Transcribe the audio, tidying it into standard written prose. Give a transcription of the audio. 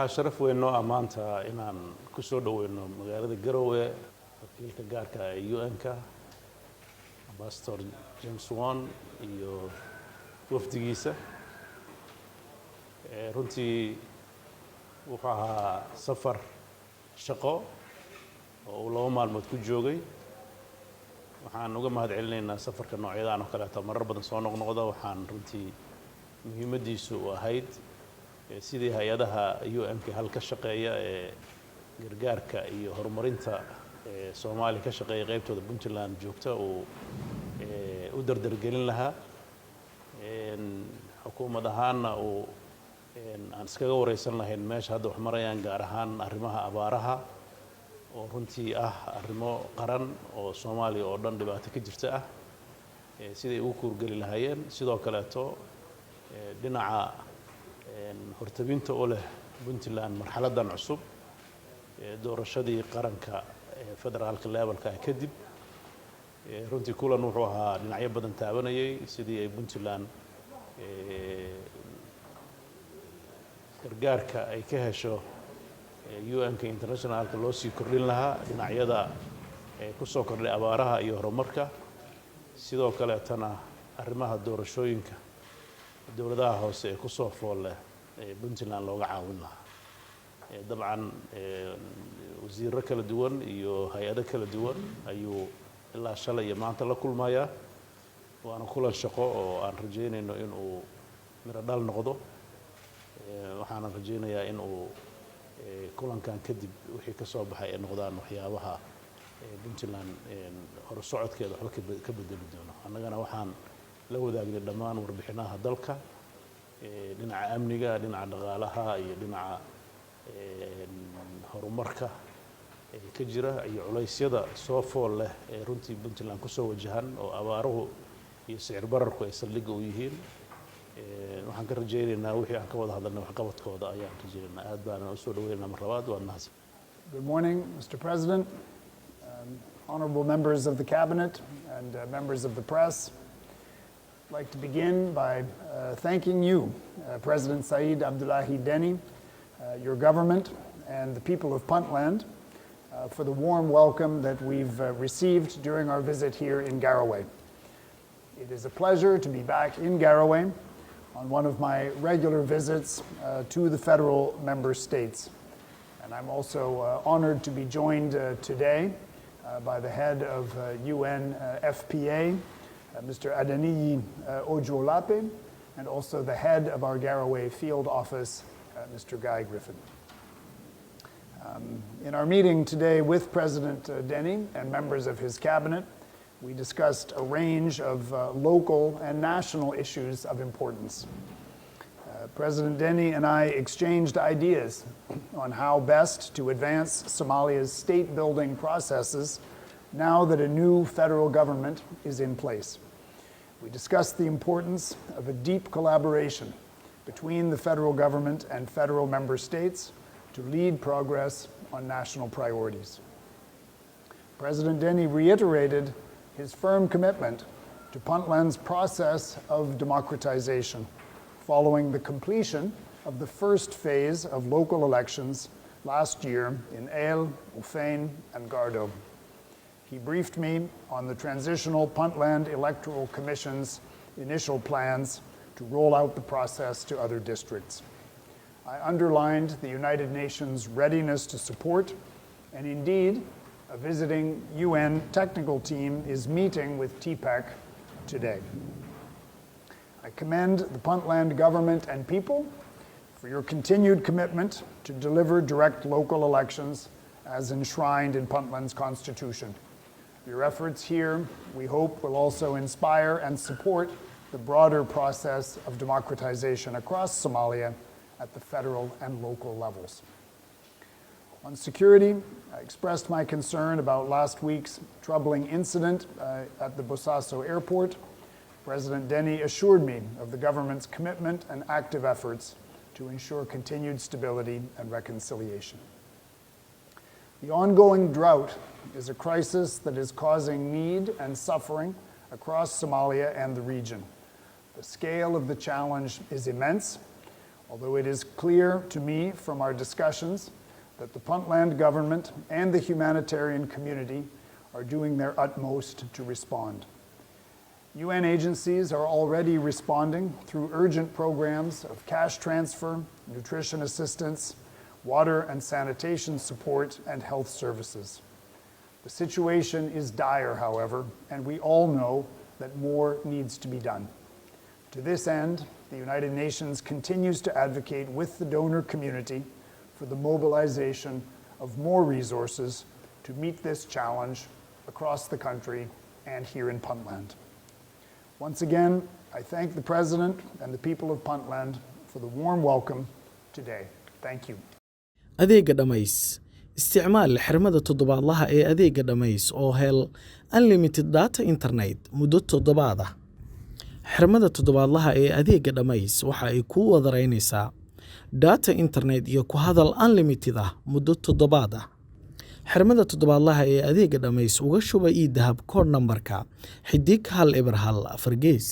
waxaa sharaf weyn noo ah maanta inaan ku soo dhaweyno magaalada Garoowe wakiilka gaarka ah ee UN-ka Ambassador Swan iyo waftigiisa runtii wuxuu ahaa safar shaqo oo uu 2 maalmood ku joogay waxaan uga mahadcelinaynaa safarka noocyadaan oo kale ah marar badan soo noqnoqda waxaan runtii muhiimadiisu u ahayd sidii hay'adaha UN-ka halka shaqeeya ee gargaarka iyo horumarinta Soomaaliya ka shaqeeya qaybtooda Puntland joogta oo u dardargelin lahaa xukuumad ahaanna oo aan iskaga wareysan lahayn meesha hadda wax marayaan gaar ahaan arrimaha abaaraha oo runtii ah arrimo qaran oo Soomaaliya oo dhan dhibaato ka jirta ah sidii ugu kuurgali lahaayeen sidoo kaleeto dhinaca hortabinta oo leh Puntland marxaladan cusub doorashadii qaranka federaalka levelka kadib runtii kulan wuxuu ahaa dhinacyo badan taabanayay sidii ay Puntland gargaarka ay ka hesho UN-ka internationalka loo sii kordhin lahaa dhinacyada ku soo kordhay abaaraha iyo horumarka sidoo kale tana arrimaha doorashooyinka dowladaha hoose ee ku soo fool leh Puntland looga caawin lahaa dabcan wasiirro kala duwan iyo hay'ado kala duwan ayuu ilaa shalay iyo maanta la kulmayaa waana kulan shaqo oo aan rajeynayno in uu miro dhal noqdo waxaan rajeynayaa in uu kulankan kadib wixii ka soo baxay ay noqdaan waxyaabaha Puntland hor socodkeeda wax ka bedeli doono annagana waxaan la wadaagnay dhammaan warbixinaha dalka dhinaca amniga dhinaca dhaqaalaha iyo dhinaca horumarka ka jira iyo culeysyada soo fool leh ee runtii Puntland ku soo wajahan oo abaaruhu iyo sicir bararku ay saldhigga u yihiin waxaan ka rajeynaynaa wixii aan ka wada hadalnay wax qabadkooda ayaan rajeynaynaa aad baan u soo dhaweynaa mar labaad waa mahadsan. Good morning, Mr. President, honorable members of the cabinet and members of the press. I'd like to begin by thanking you, President Siciid Cabdullaahi Deni, your government and the people of Puntland for the warm welcome that we've received during our visit here in Garoowe. It is a pleasure to be back in Garoowe on one of my regular visits to the federal member states. And I'm also honored to be joined today by the head of UNFPA, Mr. Dani Obuolape, and also the head of our Garoowe field office, Mr. Griffin. In our meeting today with President Deni and members of his cabinet, we discussed a range of local and national issues of importance. President Deni and I exchanged ideas on how best to advance Somalia's state-building processes now that a new federal government is in place. We discussed the importance of a deep collaboration between the federal government and federal member states to lead progress on national priorities. President Deni reiterated his firm commitment to Puntland's process of democratization following the completion of the first phase of local elections last year in Eyl, Ufein, and Gardo. He briefed me on the Transitional Puntland Electoral Commission's initial plans to roll out the process to other districts. I underlined the United Nations' readiness to support, and indeed, a visiting UN technical team is meeting with TPEC today. I commend the Puntland government and people for your continued commitment to deliver direct local elections as enshrined in Puntland's constitution. Your efforts here, we hope, will also inspire and support the broader process of democratization across Somalia at the federal and local levels. On security, I expressed my concern about last week's troubling incident at the Bosaso airport. President Deni assured me of the government's commitment and active efforts to ensure continued stability and reconciliation. The ongoing drought is a crisis that is causing need and suffering across Somalia and the region. The scale of the challenge is immense. although it is clear to me from our discussions that the Puntland government and the humanitarian community are doing their utmost to respond. UN agencies are already responding through urgent programs of cash transfer, nutrition assistance, water and sanitation support, and health services. The situation is dire, however, and we all know that more needs to be done. To this end, the United Nations continues to advocate with the donor community for the mobilization of more resources to meet this challenge across the country and here in Puntland. Once again, I thank the President and the people of Puntland for the warm welcome today. Thank you. adeega dhamays isticmaal xirmada toddobaadlaha ee adeega dhamays oo hel unlimited data internet muddo 7 ah. xirmada toddobaadlaha ee adeega dhamays waxa ay ku wadareynaysaa data internet iyo ku hadal unlimited ah muddo 7 ah. xirmada toddobaadlaha ee adeega dhamays uga shuba ii dahab kood nambarka xidig 1 eber 1 4 gees.